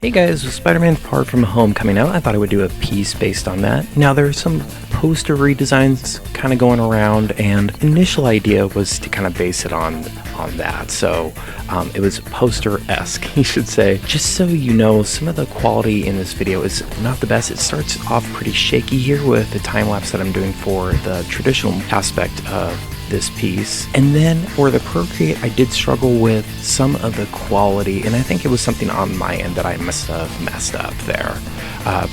Hey guys, with Spider-Man Far From Home coming out, I thought I would do a piece based on that. Now there are some poster redesigns kind of going around, and initial idea was to kind of base it on that. So it was poster-esque, you should say. Just so you know, some of the quality in this video is not the best. It starts off pretty shaky here with the time-lapse that I'm doing for the traditional aspect of this piece. And then for the Procreate, I did struggle with some of the quality, and I think it was something on my end that I must have messed up there.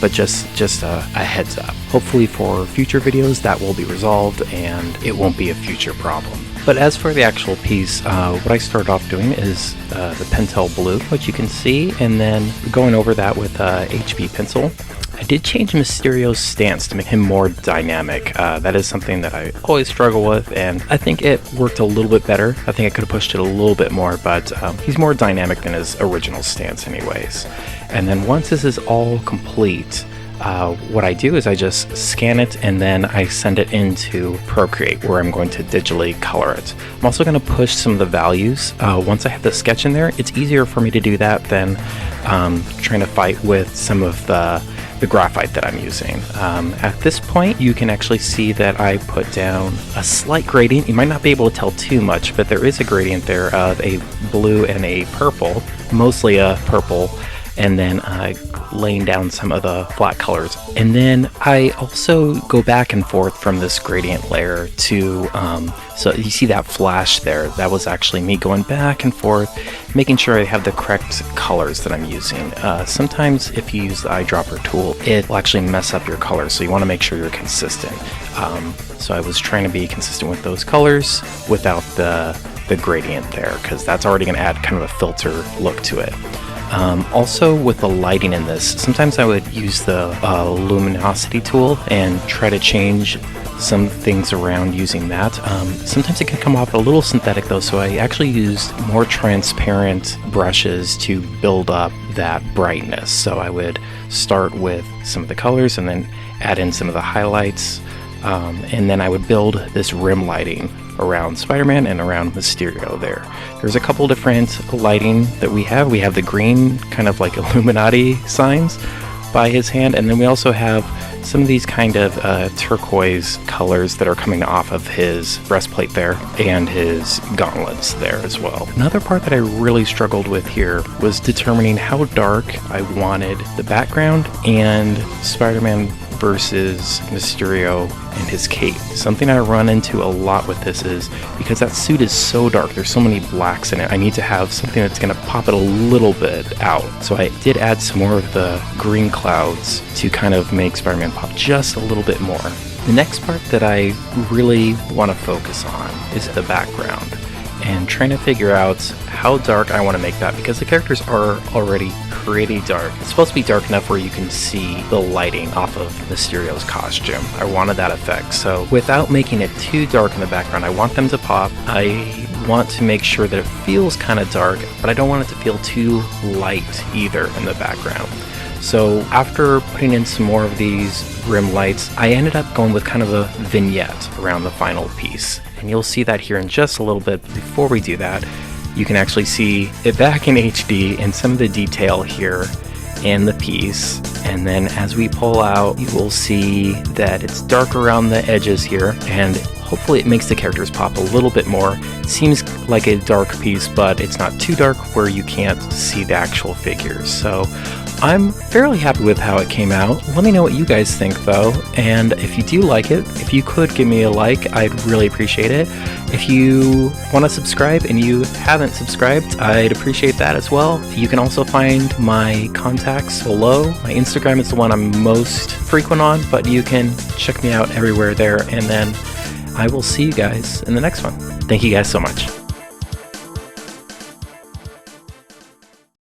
But just a heads up. Hopefully for future videos that will be resolved and it won't be a future problem. But as for the actual piece, what I started off doing is the Pentel Blue, which you can see, and then going over that with HB pencil. I did change Mysterio's stance to make him more dynamic. That is something that I always struggle with, and I think it worked a little bit better. I think I could have pushed it a little bit more, but he's more dynamic than his original stance anyways. And then once this is all complete, what I do is I just scan it and then I send it into Procreate, where I'm going to digitally color it. I'm also going to push some of the values. Once I have the sketch in there, it's easier for me to do that than trying to fight with some of the graphite that I'm using. At this point, you can actually see that I put down a slight gradient. You might not be able to tell too much, but there is a gradient there of a blue and a purple, mostly a purple, and then laying down some of the flat colors. And then I also go back and forth from this gradient layer to, so you see that flash there, that was actually me going back and forth, making sure I have the correct colors that I'm using. Sometimes if you use the eyedropper tool, it will actually mess up your colors, so you want to make sure you're consistent. So I was trying to be consistent with those colors without the gradient there, because that's already going to add kind of a filter look to it. Also with the lighting in this, sometimes I would use the luminosity tool and try to change some things around using that. Sometimes it can come off a little synthetic though, so I actually used more transparent brushes to build up that brightness. So I would start with some of the colors and then add in some of the highlights, and then I would build this rim lighting around Spider-Man and around Mysterio there. There's a couple different lighting that we have. We have the green kind of like Illuminati signs by his hand, and then we also have some of these kind of turquoise colors that are coming off of his breastplate there and his gauntlets there as well. Another part that I really struggled with here was determining how dark I wanted the background and Spider-Man versus Mysterio and his cape. Something I run into a lot with this is because that suit is so dark, there's so many blacks in it, I need to have something that's going to pop it a little bit out. So I did add some more of the green clouds to kind of make Spider-Man pop just a little bit more. The next part that I really want to focus on is the background, and trying to figure out how dark I want to make that, because the characters are already pretty dark. It's supposed to be dark enough where you can see the lighting off of Mysterio's costume. I wanted that effect, so without making it too dark in the background, I want them to pop. I want to make sure that it feels kind of dark, but I don't want it to feel too light either in the background. So after putting in some more of these rim lights, I ended up going with kind of a vignette around the final piece. And you'll see that here in just a little bit. Before we do that, you can actually see it back in HD and some of the detail here in the piece. And then as we pull out, you will see that it's dark around the edges here, and hopefully it makes the characters pop a little bit more. It seems like a dark piece, but it's not too dark where you can't see the actual figures. So I'm fairly happy with how it came out. Let me know what you guys think though, and if you do like it, if you could give me a like, I'd really appreciate it. If you want to subscribe and you haven't subscribed, I'd appreciate that as well. You can also find my contacts below. My Instagram is the one I'm most frequent on, but you can check me out everywhere there, and then I will see you guys in the next one. Thank you guys so much.